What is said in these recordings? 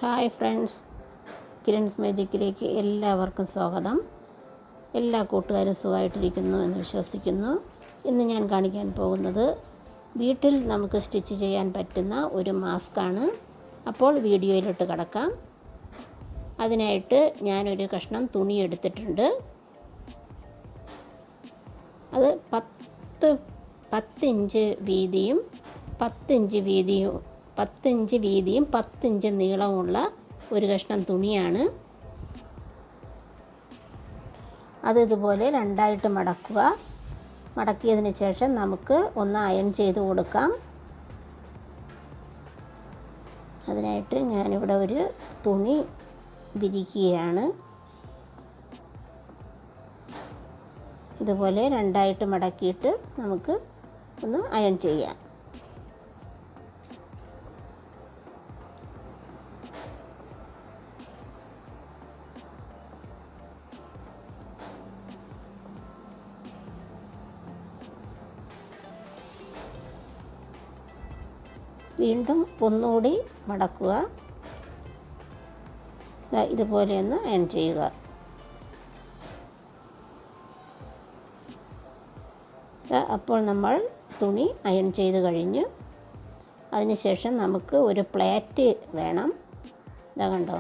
Hi friends, Kirans മാജിക്കിലേക്ക് എല്ലാവർക്കും സ്വാഗതം. എല്ലാ കൂട്ടുകാരും സുഖമായിട്ടിരിക്കുന്നു എന്ന് വിശ്വസിക്കുന്നു. ഇന്ന് ഞാൻ കാണിക്കാൻ പോകുന്നത് വീട്ടിൽ നമുക്ക് സ്റ്റിച്ച് ചെയ്യാൻ പറ്റുന്ന ഒരു മാസ്കാണ്. അപ്പോൾ വീഡിയോയിലോട്ട് കടക്കാം. അതിനായിട്ട് ഞാനൊരു കഷ്ണം തുണി എടുത്തിട്ടുണ്ട്. അത് 10 ഇഞ്ച് വീതിയും 10 ഇഞ്ച് നീളമുള്ള ഒരു കഷ്ണം തുണിയാണ്. അത് ഇതുപോലെ രണ്ടായിട്ട് മടക്കുക. മടക്കിയതിന് ശേഷം നമുക്ക് ഒന്ന് അയൺ ചെയ്ത് കൊടുക്കാം. അതിനായിട്ട് ഞാനിവിടെ ഒരു തുണി വിരിക്കുകയാണ്. ഇതുപോലെ രണ്ടായിട്ട് മടക്കിയിട്ട് നമുക്ക് ഒന്ന് അയൺ ചെയ്യാം. വീണ്ടും ഒന്നുകൂടി മടക്കുക. ഇതുപോലെ ഒന്ന് അയൺ ചെയ്യുക. അപ്പോൾ നമ്മൾ തുണി അയൺ ചെയ്ത് കഴിഞ്ഞു. അതിനുശേഷം നമുക്ക് ഒരു പ്ലേറ്റ് വേണം. ഇതാ കണ്ടോ,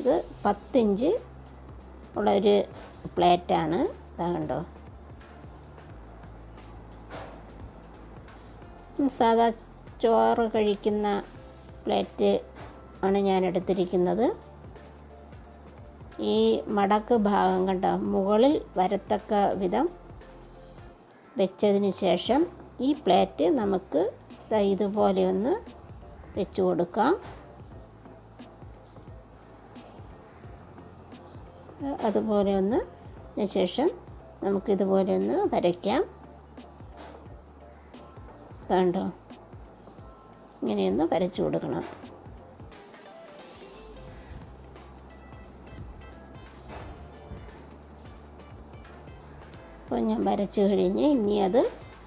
ഇത് 10 ഇഞ്ച് ഉള്ളൊരു പ്ലേറ്റാണ്. ഇതാ കണ്ടോ, സാധാ ചോറ് കഴിക്കുന്ന പ്ലേറ്റ് ആണ് ഞാൻ എടുത്തിരിക്കുന്നത്. ഈ മടക്ക് ഭാഗം കണ്ടോ, മുകളിൽ വരത്തക്ക വിധം വെച്ചതിന് ശേഷം ഈ പ്ലേറ്റ് നമുക്ക് ഇതുപോലെ ഒന്ന് വെച്ച് കൊടുക്കാം. അതുപോലെ ഒന്ന് ശേഷം നമുക്കിതുപോലെ ഒന്ന് വരയ്ക്കാം. കണ്ടോ, ഇങ്ങനെയൊന്ന് വരച്ചു കൊടുക്കണം. അപ്പോൾ ഞാൻ വരച്ചു കഴിഞ്ഞ് ഇനി അത്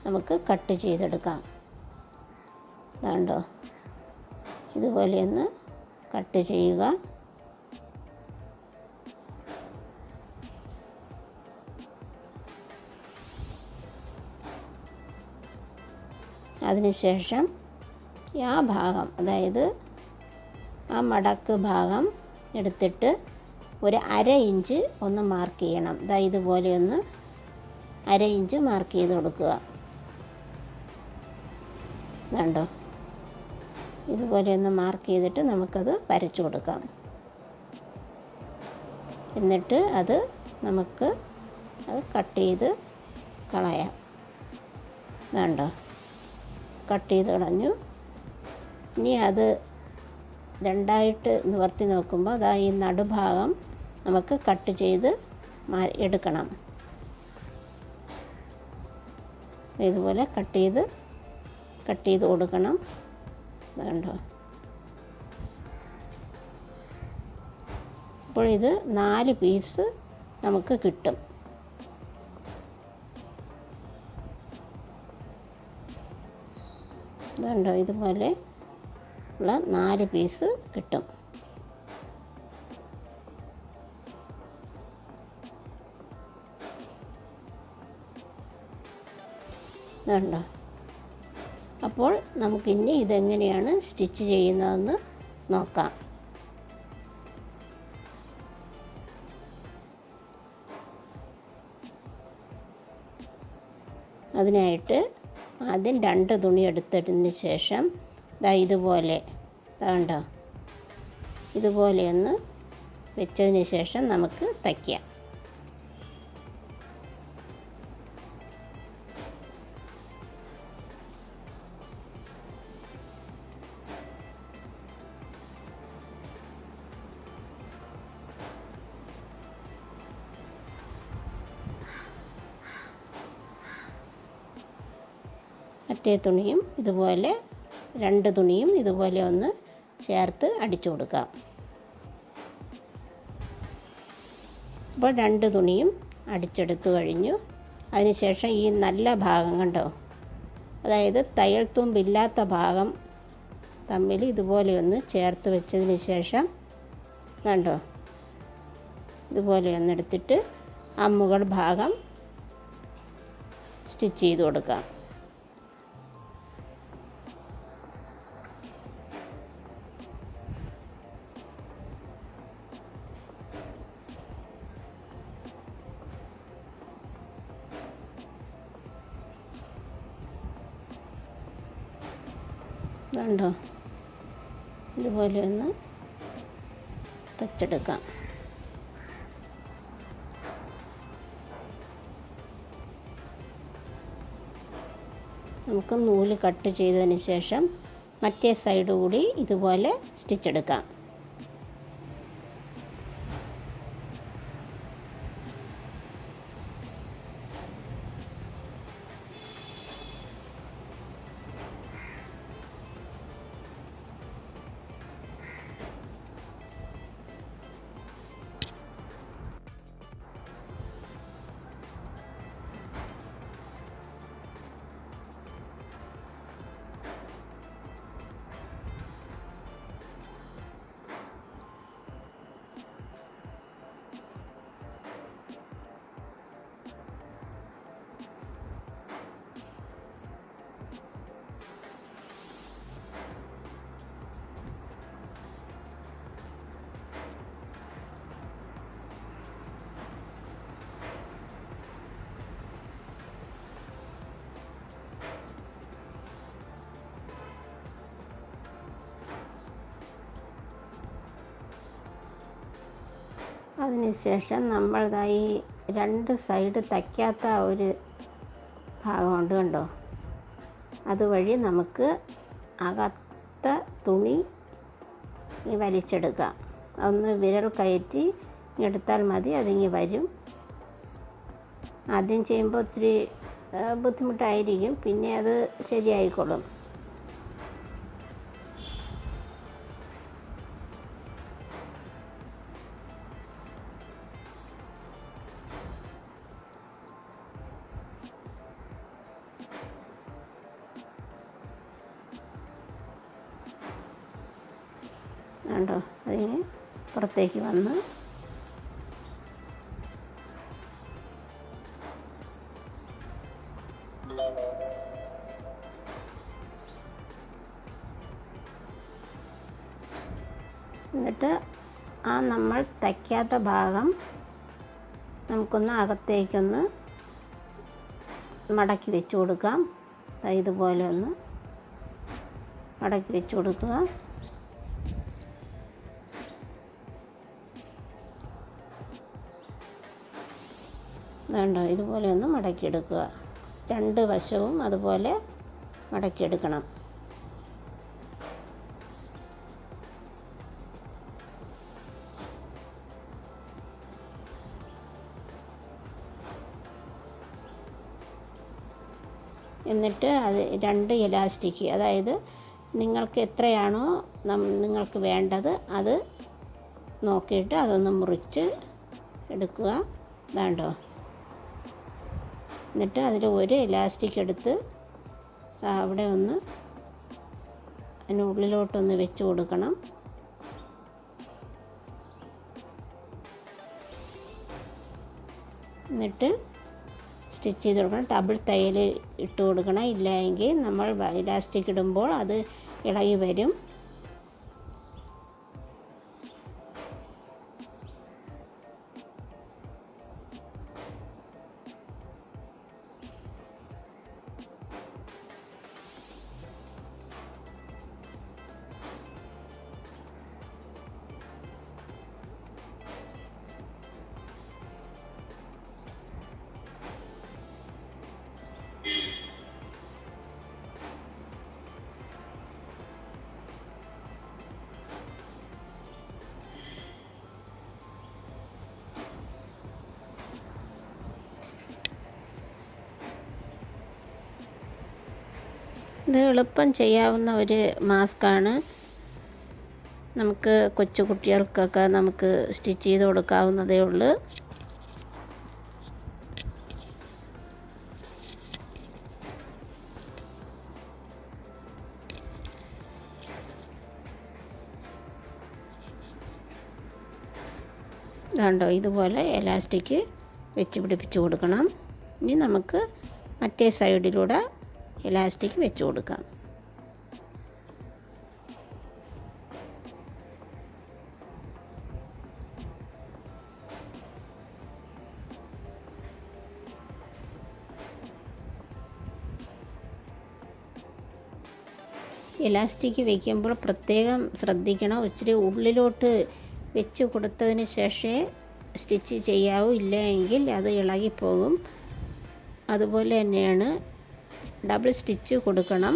നമുക്ക് കട്ട് ചെയ്തെടുക്കാം. കണ്ടോ, ഇതുപോലെയൊന്ന് കട്ട് ചെയ്യുക. അതിനുശേഷം ആ ഭാഗം, അതായത് ആ മടക്ക് ഭാഗം എടുത്തിട്ട് ഒരു 1/2 ഇഞ്ച് ഒന്ന് മാർക്ക് ചെയ്യണം. ഇതുപോലെ ഒന്ന് 1/2 ഇഞ്ച് മാർക്ക് ചെയ്ത് കൊടുക്കുക. കണ്ടോ, ഇതുപോലെ ഒന്ന് മാർക്ക് ചെയ്തിട്ട് നമുക്കത് വരച്ചു കൊടുക്കാം. എന്നിട്ട് നമുക്ക് കട്ട് ചെയ്ത് കളയാം. കണ്ടോ, കട്ട് ചെയ്ത് കളഞ്ഞു. ഇനി അത് രണ്ടായിട്ട് നിവർത്തി നോക്കുമ്പോൾ ഈ നടുഭാഗം നമുക്ക് കട്ട് ചെയ്ത് എടുക്കണം. ഇതുപോലെ കട്ട് ചെയ്ത് കൊടുക്കണം. കണ്ടോ, അപ്പോൾ ഇത് 4 പീസ് നമുക്ക് കിട്ടും. കണ്ടോ, ഇതുപോലെ ഉള്ള 4 പീസ് കിട്ടും. കണ്ടോ, അപ്പോൾ നമുക്കിനി ഇതെങ്ങനെയാണ് സ്റ്റിച്ച് ചെയ്യുന്നതെന്ന് നോക്കാം. അതിനായിട്ട് ആദ്യം 2 തുണി എടുത്തതിന് ശേഷം ഇതുപോലെ കണ്ടോ, ഇതുപോലെ ഒന്ന് വെച്ചതിന് ശേഷം നമുക്ക് തയ്ക്കാം. മറ്റേ തുണിയും ഇതുപോലെ 2 തുണിയും ഇതുപോലെ ഒന്ന് ചേർത്ത് അടിച്ചു കൊടുക്കാം. അപ്പോൾ 2 തുണിയും അടിച്ചെടുത്തു കഴിഞ്ഞു. അതിനുശേഷം ഈ നല്ല ഭാഗം കണ്ടോ, അതായത് തയ്യൽ തുമ്പില്ലാത്ത ഭാഗം തമ്മിൽ ഇതുപോലെ ഒന്ന് ചേർത്ത് വെച്ചതിന് ശേഷം കണ്ടോ, ഇതുപോലെ ഒന്നെടുത്തിട്ട് ആ മുകൾ ഭാഗം സ്റ്റിച്ച് ചെയ്ത് കൊടുക്കാം. കണ്ടോ, ഇതുപോലെ ഒന്ന് തച്ചെടുക്കാം. നമുക്ക് നൂല് കട്ട് ചെയ്തതിന് ശേഷം മറ്റേ സൈഡ് കൂടി ഇതുപോലെ സ്റ്റിച്ചെടുക്കാം. അതിനുശേഷം നമ്മൾ ഈ രണ്ട് സൈഡ് തയ്ക്കാത്ത ഒരു ഭാഗമുണ്ട് കണ്ടോ, അതുവഴി നമുക്ക് അകത്ത തുണി വലിച്ചെടുക്കാം. ഒന്ന് വിരൽ കയറ്റി എടുത്താൽ മതി, അതിങ്ങ് വരും. ആദ്യം ചെയ്യുമ്പോൾ ഒത്തിരി ബുദ്ധിമുട്ടായിരിക്കും, പിന്നെ അത് ശരിയായിക്കോളും. കണ്ടോ, അതിന് പുറത്തേക്ക് വന്ന് എന്നിട്ട് ആ നമ്മൾ തയ്ക്കാത്ത ഭാഗം നമുക്കൊന്ന് അകത്തേക്കൊന്ന് മടക്കി വെച്ച് കൊടുക്കാം. ഇതുപോലെ ഒന്ന് മടക്കി വെച്ച് കൊടുക്കുക. കണ്ടോ, ഇതുപോലെ ഒന്ന് മടക്കിയെടുക്കുക. രണ്ട് വശവും അതുപോലെ മടക്കിയെടുക്കണം. എന്നിട്ട് അത് രണ്ട് ഇലാസ്റ്റിക്, അതായത് നിങ്ങൾക്ക് എത്രയാണോ നിങ്ങൾക്ക് വേണ്ടത് അത് നോക്കിയിട്ട് അതൊന്ന് മുറിച്ച് എടുക്കുക. ഇതാണ്ടോ, എന്നിട്ട് അതിൽ ഒരു ഇലാസ്റ്റിക് എടുത്ത് അവിടെ ഒന്ന് അതിനുള്ളിലോട്ടൊന്ന് വെച്ച് കൊടുക്കണം. എന്നിട്ട് സ്റ്റിച്ച് ചെയ്ത് കൊടുക്കണം. ഡബിൾ തയ്യൽ ഇട്ട് കൊടുക്കണം, ഇല്ലെങ്കിൽ നമ്മൾ ഇലാസ്റ്റിക് ഇടുമ്പോൾ അത് ഇളകി വരും. ഇത് എളുപ്പം ചെയ്യാവുന്ന ഒരു മാസ്കാണ്. നമുക്ക് കൊച്ചു കുട്ടികൾക്കൊക്കെ നമുക്ക് സ്റ്റിച്ച് ചെയ്ത് കൊടുക്കാവുന്നതേ ഉള്ളൂ. ഇതുണ്ടോ, ഇതുപോലെ എലാസ്റ്റിക് വെച്ച് പിടിപ്പിച്ച് കൊടുക്കണം. ഇനി നമുക്ക് മറ്റേ സൈഡിലൂടെ എലാസ്റ്റിക് വെച്ച് കൊടുക്കാം. ഇലാസ്റ്റിക് വയ്ക്കുമ്പോൾ പ്രത്യേകം ശ്രദ്ധിക്കണം. ഇച്ചിരി ഉള്ളിലോട്ട് വെച്ച് കൊടുത്തതിന് ശേഷമേ സ്റ്റിച്ച് ചെയ്യാവൂ, ഇല്ല എങ്കിൽ അത് ഇളകിപ്പോകും. അതുപോലെ തന്നെയാണ് ഡബിൾ സ്റ്റിച്ച് കൊടുക്കണം.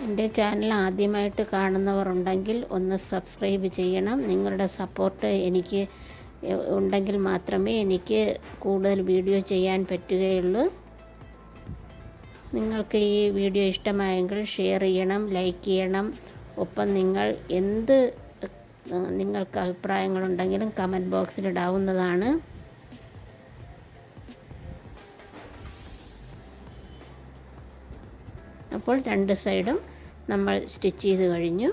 എൻ്റെ ചാനൽ ആദ്യമായിട്ട് കാണുന്നവർ ഉണ്ടെങ്കിൽ ഒന്ന് സബ്സ്ക്രൈബ് ചെയ്യണം. നിങ്ങളുടെ സപ്പോർട്ട് എനിക്ക് ഉണ്ടെങ്കിൽ മാത്രമേ എനിക്ക് കൂടുതൽ വീഡിയോ ചെയ്യാൻ പറ്റുകയുള്ളൂ. നിങ്ങൾക്ക് ഈ വീഡിയോ ഇഷ്ടമായെങ്കിൽ ഷെയർ ചെയ്യണം, ലൈക്ക് ചെയ്യണം. ഒപ്പം നിങ്ങൾക്ക് അഭിപ്രായങ്ങളുണ്ടെങ്കിലും കമൻറ്റ് ബോക്സിൽ ഇടാവുന്നതാണ്. അപ്പോൾ രണ്ട് സൈഡും നമ്മൾ സ്റ്റിച്ച് ചെയ്ത് കഴിഞ്ഞു.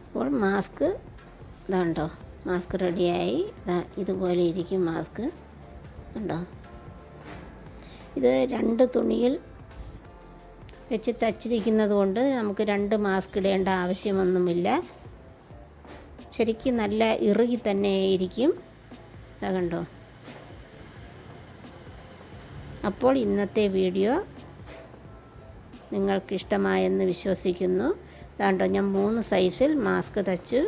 അപ്പോൾ മാസ്ക് ഇതുണ്ടോ, മാസ്ക് റെഡിയായി. ഇതുപോലെ ഇരിക്കും മാസ്ക്, ഉണ്ടോ. ഇത് രണ്ട് തുണിയിൽ വെച്ച് തച്ചിരിക്കുന്നത് കൊണ്ട് നമുക്ക് രണ്ട് മാസ്ക് ഇടേണ്ട ആവശ്യമൊന്നുമില്ല. ശരിക്കും നല്ല ഇറുകി തന്നെ ഇരിക്കും. ഇതാ കണ്ടോ. അപ്പോൾ ഇന്നത്തെ വീഡിയോ നിങ്ങൾക്കിഷ്ടമായെന്ന് വിശ്വസിക്കുന്നു. അതുകൊണ്ടോ ഞാൻ 3 സൈസിൽ മാസ്ക് തച്ചു.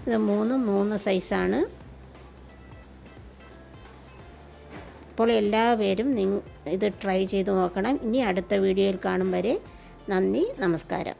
ഇത് 3 സൈസാണ്. അപ്പോൾ എല്ലാവരും ഇത് ട്രൈ ചെയ്ത് നോക്കണം. ഇനി അടുത്ത വീഡിയോയിൽ കാണും വരെ നന്ദി, നമസ്കാരം.